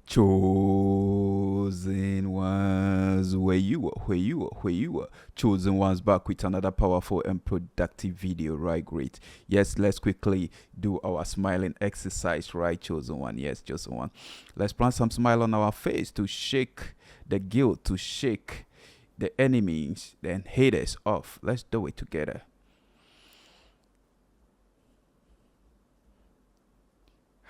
Chosen ones, where you are. Chosen ones back with another powerful and productive video, right? Great. Yes, let's quickly do our smiling exercise, right? Chosen one, yes, chosen one. Let's plant some smile on our face to shake the guilt, to shake the enemies and haters off. Let's do it together.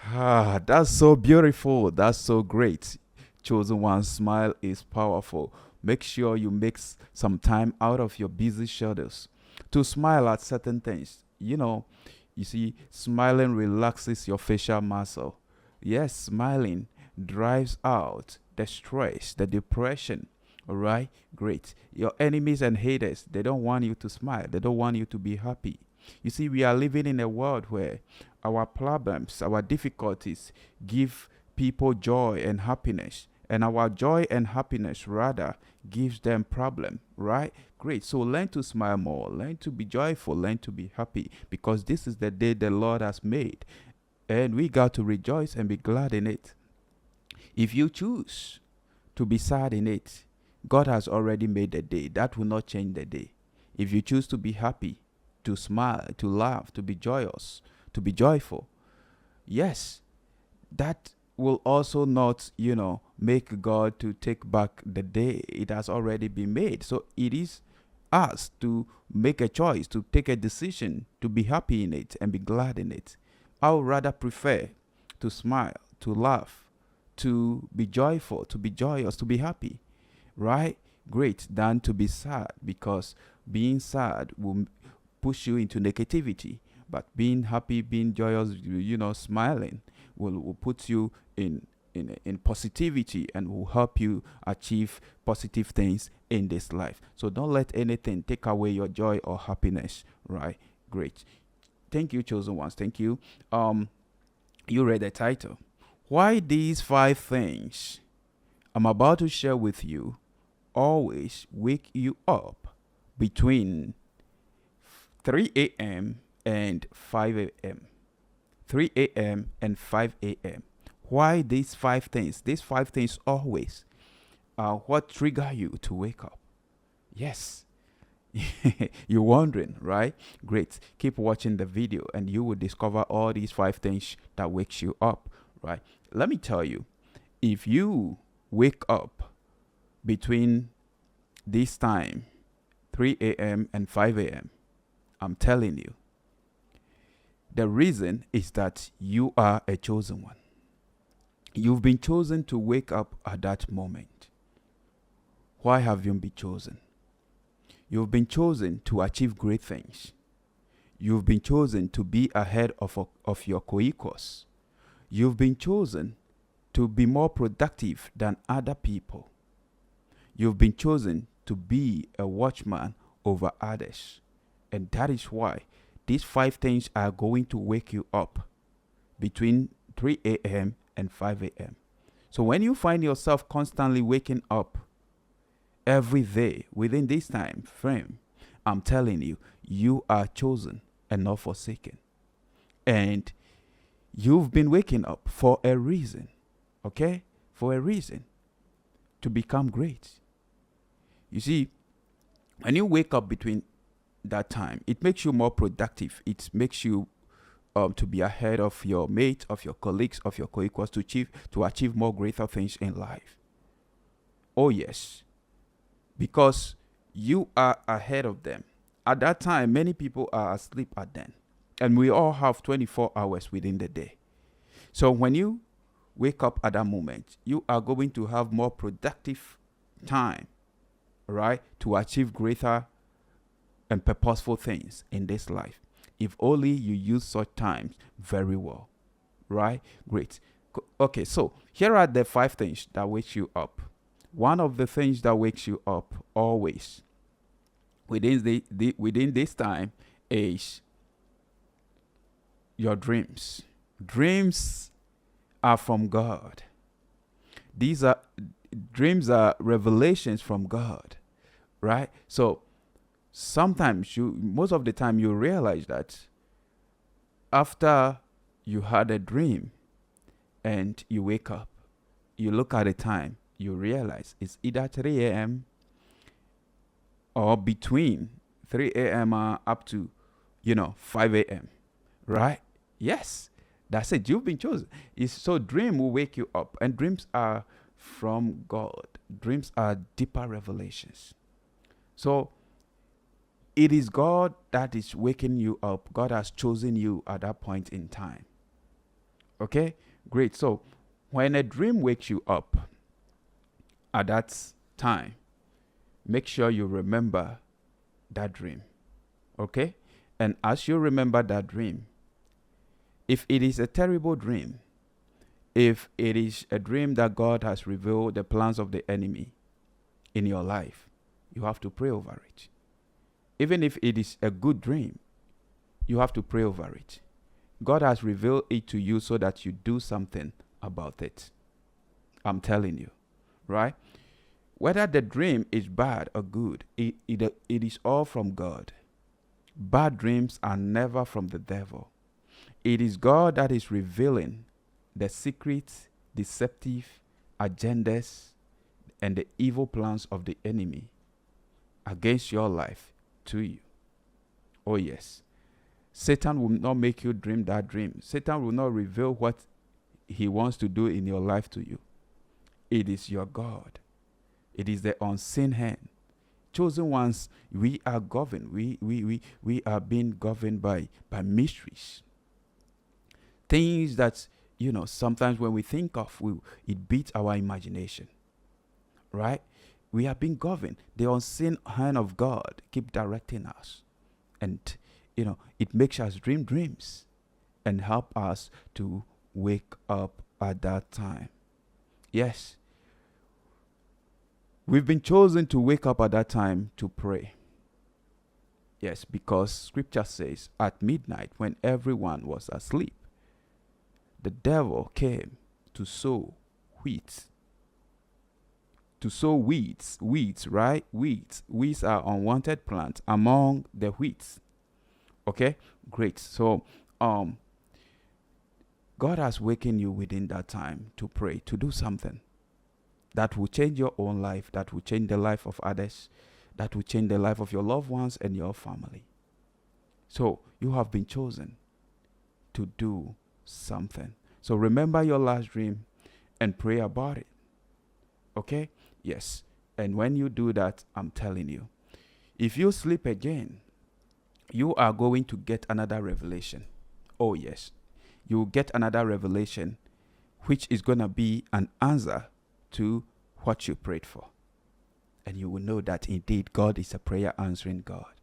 Ah, that's so beautiful. That's so great. Chosen one smile is powerful. Make sure you make some time out of your busy schedules to smile at certain things. You see, smiling relaxes your facial muscle. Yes, smiling drives out the stress, the depression. All right, great. Your enemies and haters, they don't want you to smile, they don't want you to be happy. You see, we are living in a world where our problems, our difficulties give people joy and happiness. And our joy and happiness rather gives them problem, right? Great. So learn to smile more, learn to be joyful, learn to be happy because this is the day the Lord has made. And we got to rejoice and be glad in it. If you choose to be sad in it, God has already made the day. That will not change the day. If you choose to be happy, to smile, to laugh, to be joyous, to be joyful, yes, that will also not, make God to take back the day. It has already been made. So it is us to make a choice, to take a decision, to be happy in it and be glad in it. I would rather prefer to smile, to laugh, to be joyful, to be joyous, to be happy, right? Great, than to be sad because being sad will push you into negativity. But being happy, being joyous, smiling will put you in positivity and will help you achieve positive things in this life. So don't let anything take away your joy or happiness, right? Great. Thank you, chosen ones. Thank you. You read the title. Why these 5 things I'm about to share with you always wake you up between 3 a.m. and 5 a.m. 3 a.m. and 5 a.m. Why these 5 things? These 5 things always are what trigger you to wake up. Yes. You're wondering, right? Great. Keep watching the video and you will discover all these 5 things that wakes you up, right? Let me tell you, if you wake up between this time, 3 a.m. and 5 a.m., I'm telling you, the reason is that you are a chosen one. You've been chosen to wake up at that moment. Why have you been chosen? You've been chosen to achieve great things. You've been chosen to be ahead of your co-equals. You've been chosen to be more productive than other people. You've been chosen to be a watchman over others. And that is why these 5 things are going to wake you up between 3 a.m. and 5 a.m. So when you find yourself constantly waking up every day within this time frame, I'm telling you, you are chosen and not forsaken. And you've been waking up for a reason, okay? For a reason, to become great. You see, when you wake up between that time, it makes you more productive. It makes you to be ahead of your mates, of your colleagues, of your co-equals to achieve more greater things in life. Oh yes, because you are ahead of them. At that time, many people are asleep at then, and we all have 24 hours within the day. So when you wake up at that moment, you are going to have more productive time, right, to achieve greater and purposeful things in this life. If only you use such times very well, right? Great. Okay, so here are the 5 things that wake you up. One of the things that wakes you up always within this time is your dreams. Dreams are from God. These are dreams are revelations from God, right? So sometimes most of the time you realize that after you had a dream and you wake up, you look at the time, you realize it's either 3 a.m. or between 3 a.m. Up to, 5 a.m. Right? Yes, that's it. You've been chosen. So dream will wake you up, and dreams are from God. Dreams are deeper revelations. So it is God that is waking you up. God has chosen you at that point in time. Okay, great. So when a dream wakes you up at that time, make sure you remember that dream. Okay? And as you remember that dream, if it is a terrible dream, if it is a dream that God has revealed the plans of the enemy in your life, you have to pray over it. Even if it is a good dream, you have to pray over it. God has revealed it to you so that you do something about it. I'm telling you, right? Whether the dream is bad or good, it is all from God. Bad dreams are never from the devil. It is God that is revealing the secret, deceptive agendas and the evil plans of the enemy against your life to you. Oh yes. Satan will not make you dream that dream. Satan will not reveal what he wants to do in your life to you. It is your God. It is the unseen hand. Chosen ones, we are governed. We are being governed by mysteries. Things that, sometimes when we think of, it beats our imagination. Right? We are being governed. The unseen hand of God keep directing us. And, it makes us dream dreams and help us to wake up at that time. Yes. We've been chosen to wake up at that time to pray. Yes, because scripture says at midnight when everyone was asleep, the devil came to sow wheat. To sow weeds, right? Weeds are unwanted plants among the wheats. Okay, great. So, God has wakened you within that time to pray, to do something that will change your own life, that will change the life of others, that will change the life of your loved ones and your family. So you have been chosen to do something. So remember your last dream and pray about it. Okay? Yes. And when you do that, I'm telling you, if you sleep again, you are going to get another revelation. Oh yes. You will get another revelation, which is going to be an answer to what you prayed for. And you will know that indeed God is a prayer answering God.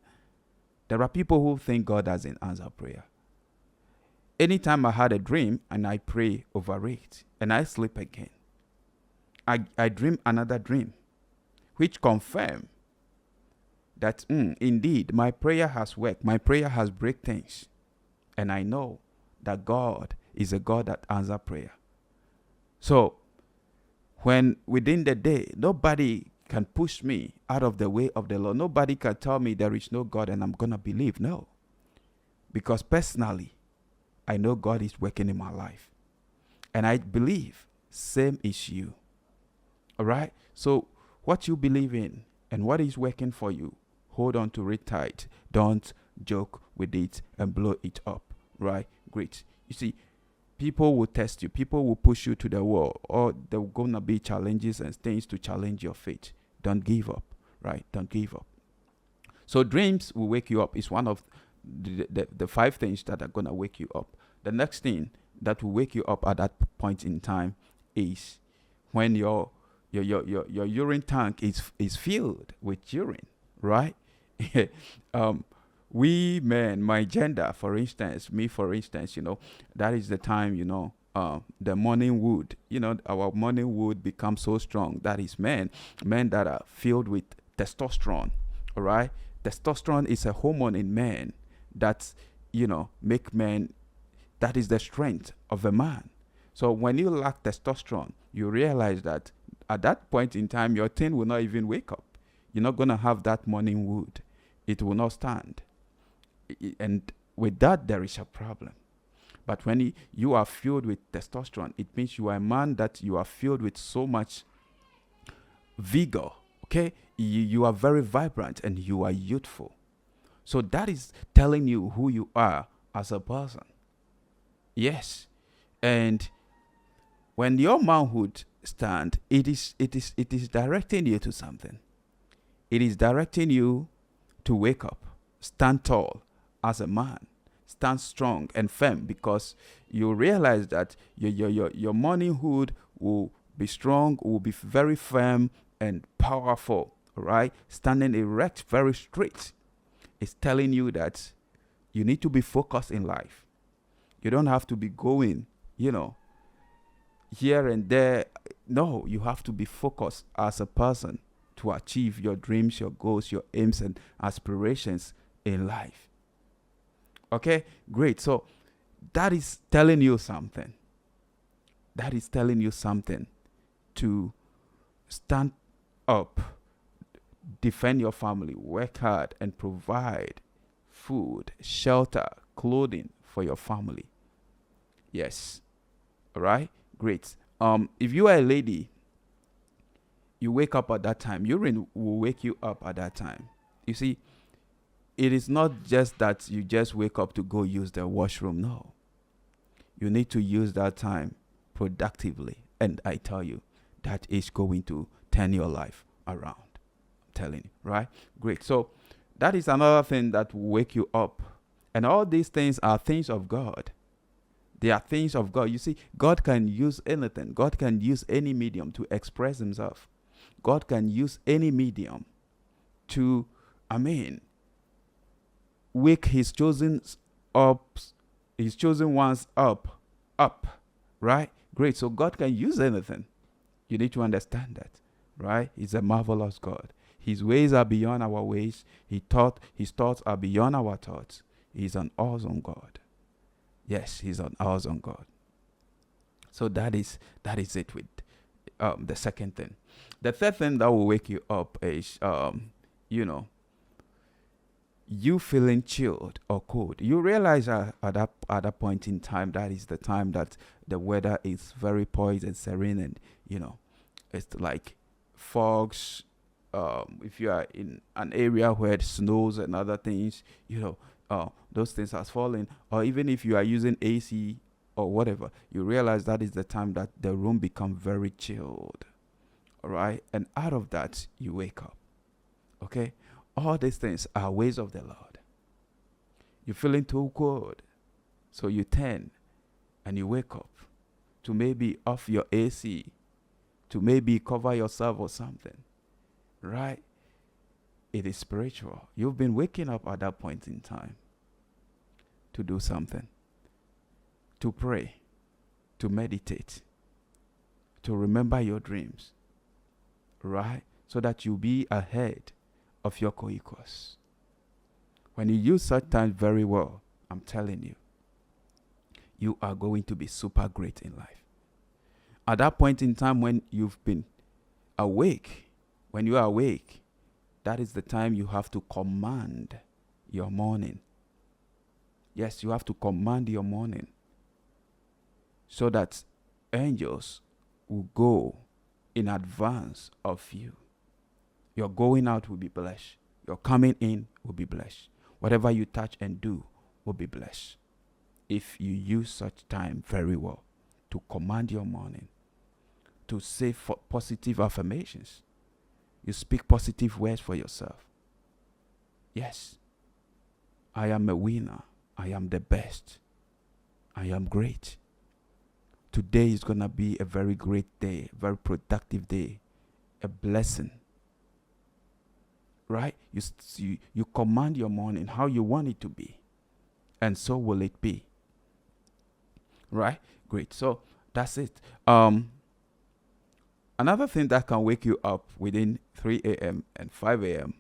There are people who think God doesn't answer prayer. Anytime I had a dream and I pray over it and I sleep again, I dream another dream, which confirm that indeed my prayer has worked. My prayer has break things. And I know that God is a God that answers prayer. So when within the day, nobody can push me out of the way of the Lord. Nobody can tell me there is no God and I'm going to believe. No. Because personally, I know God is working in my life. And I believe same is you. All right? So what you believe in and what is working for you, hold on to it tight. Don't joke with it and blow it up. Right? Great. You see, people will test you. People will push you to the wall. Or there will going to be challenges and things to challenge your faith. Don't give up. Right? Don't give up. So dreams will wake you up. It's one of the 5 things that are going to wake you up. The next thing that will wake you up at that point in time is when your urine tank is filled with urine. Right? We men, my gender, for instance, me, for instance, that is the time, the morning wood, our morning wood becomes so strong. That is men that are filled with testosterone. All right. Testosterone is a hormone in men that, make men, that is the strength of a man. So when you lack testosterone, you realize that at that point in time, your thing will not even wake up. You're not going to have that morning wood. It will not stand. And with that, there is a problem. But when you are filled with testosterone, it means you are a man that you are filled with so much vigor. Okay, you are very vibrant and you are youthful. So that is telling you who you are as a person. Yes, and when your manhood stand, it is directing you to something. It is directing you to wake up, stand tall as a man, stand strong and firm, because you realize that your manhood will be strong, will be very firm and powerful, right? Standing erect, very straight. It's telling you that you need to be focused in life. You don't have to be going, here and there. No, you have to be focused as a person to achieve your dreams, your goals, your aims, and aspirations in life. Okay, great. So that is telling you something. That is telling you something to stand up, defend your family, work hard, and provide food, shelter, clothing for your family. Yes. All right. Great. If you are a lady, you wake up at that time. Urine will wake you up at that time. You see, it is not just that you just wake up to go use the washroom. No. You need to use that time productively. And I tell you, that is going to turn your life around. I'm telling you, right? Great. So that is another thing that will wake you up. And all these things are things of God. They are things of God. You see, God can use anything. God can use any medium to express himself. God can use any medium to, wake his chosen ones up, right? Great. So God can use anything. You need to understand that, right? He's a marvelous God. His ways are beyond our ways. His thoughts are beyond our thoughts. He's an awesome God. Yes, he's an awesome God. So that is it with the second thing. The third thing that will wake you up is you feeling chilled or cold. You realize at that point in time, that is the time that the weather is very poised and serene, and it's like fogs. If you are in an area where it snows and other things, those things are falling. Or even if you are using AC or whatever, you realize that is the time that the room becomes very chilled. All right, and out of that you wake up. Okay. All these things are ways of the Lord. You're feeling too cold, so you turn and you wake up to maybe off your AC, to maybe cover yourself or something, right? It is spiritual. You've been waking up at that point in time to do something, to pray, to meditate, to remember your dreams, right? So that you be ahead of your co-equals. When you use such time very well, I'm telling you, you are going to be super great in life. At that point in time when you've been awake, when you are awake, that is the time you have to command your morning. Yes, you have to command your morning so that angels will go in advance of you. Your going out will be blessed. Your coming in will be blessed. Whatever you touch and do will be blessed. If you use such time very well to command your morning, to say positive affirmations, you speak positive words for yourself. Yes, I am a winner. I am the best. I am great. Today is going to be a very great day, very productive day, a blessing. Right? You command your morning how you want it to be. And so will it be. Right? Great. So that's it. Another thing that can wake you up within 3 a.m. and 5 a.m.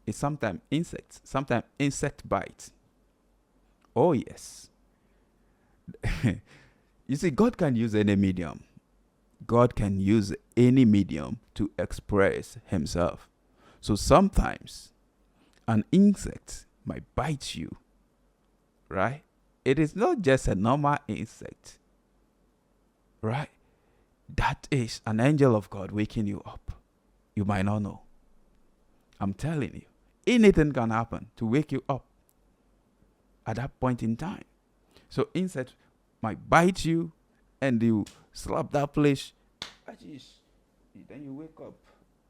is sometimes insects. Sometimes insect bites. Oh, yes. You see, God can use any medium. God can use any medium to express himself. So sometimes an insect might bite you, right? it is not just a normal insect, right? That is an angel of God waking you up. You might not know. I'm telling you, anything can happen to wake you up at that point in time. So insects might bite you and you slap that place. Then you wake up.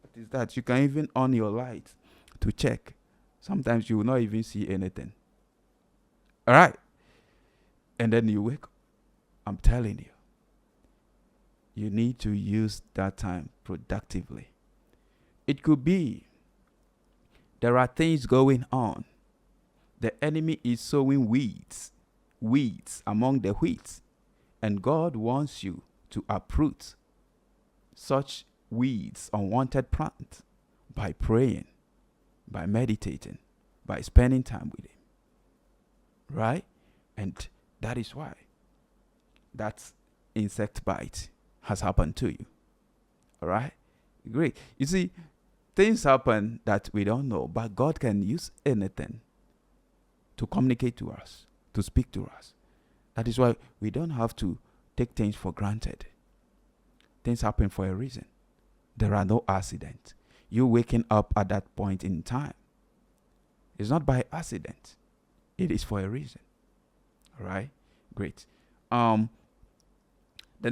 What is that? You can even on your light to check. Sometimes you will not even see anything. All right. And then you wake up. I'm telling you, you need to use that time productively. It could be there are things going on. The enemy is sowing weeds among the wheat. And God wants you to uproot such weeds, unwanted plants, by praying, by meditating, by spending time with Him. Right? And that is why that insect bite has happened to you. All right? Great. You see, things happen that we don't know, but God can use anything to communicate to us, to speak to us. That is why we don't have to take things for granted. Things happen for a reason. There are no accidents. You waking up at that point in time, it's not by accident. It is for a reason. All right? Great. The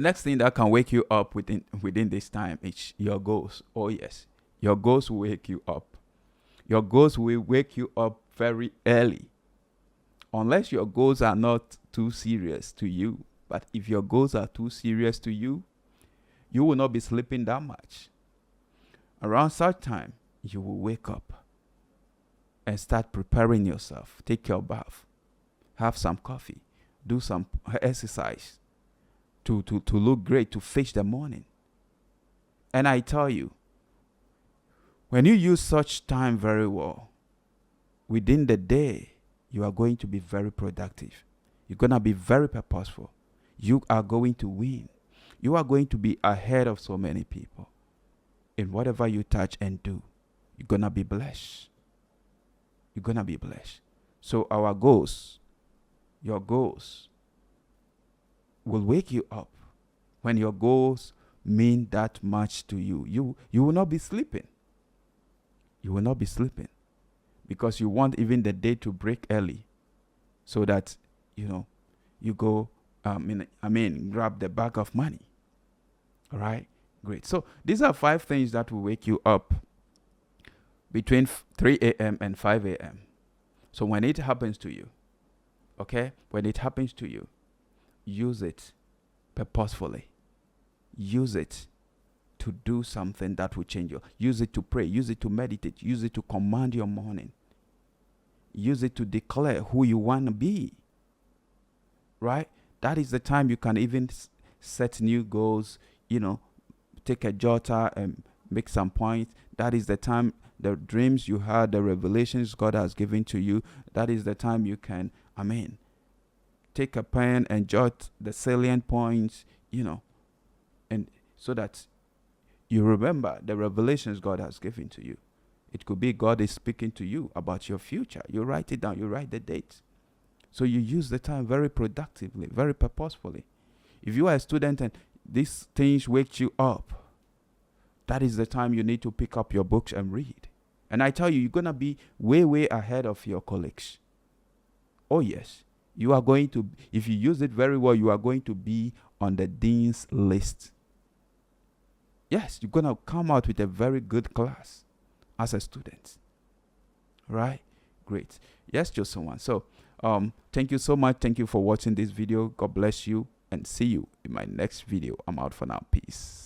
next thing that can wake you up within this time is your goals. Oh yes, your goals will wake you up. Your goals will wake you up very early. Unless your goals are not too serious to you. But if your goals are too serious to you, you will not be sleeping that much. Around such time, you will wake up and start preparing yourself. Take your bath, have some coffee, do some exercise to look great, to face the morning. And I tell you, when you use such time very well, within the day, you are going to be very productive. You're going to be very purposeful. You are going to win. You are going to be ahead of so many people. In whatever you touch and do, you're going to be blessed. You're going to be blessed. So our goals, your goals, will wake you up. When your goals mean that much to you, you will not be sleeping. You will not be sleeping. Because you want even the day to break early. So that, you go, grab the bag of money. All right? Great. So these are 5 things that will wake you up between 3 a.m. and 5 a.m. So when it happens to you, okay? When it happens to you, use it purposefully. Use it to do something that will change you. Use it to pray. Use it to meditate. Use it to command your morning. Use it to declare who you want to be. Right? That is the time you can even set new goals, take a jotter and make some points. That is the time the dreams you had, the revelations God has given to you, that is the time you can, take a pen and jot the salient points, and so that you remember the revelations God has given to you. It could be God is speaking to you about your future. You write it down. You write the dates. So you use the time very productively, very purposefully. If you are a student and these things wake you up, that is the time you need to pick up your books and read. And I tell you, you're going to be way, way ahead of your colleagues. Oh yes. You are going to, if you use it very well, you are going to be on the dean's list. Yes, you're going to come out with a very good class as a student. Right? Great. Yes, just one. So, thank you so much. Thank you for watching this video. God bless you and see you in my next video. I'm out for now. Peace.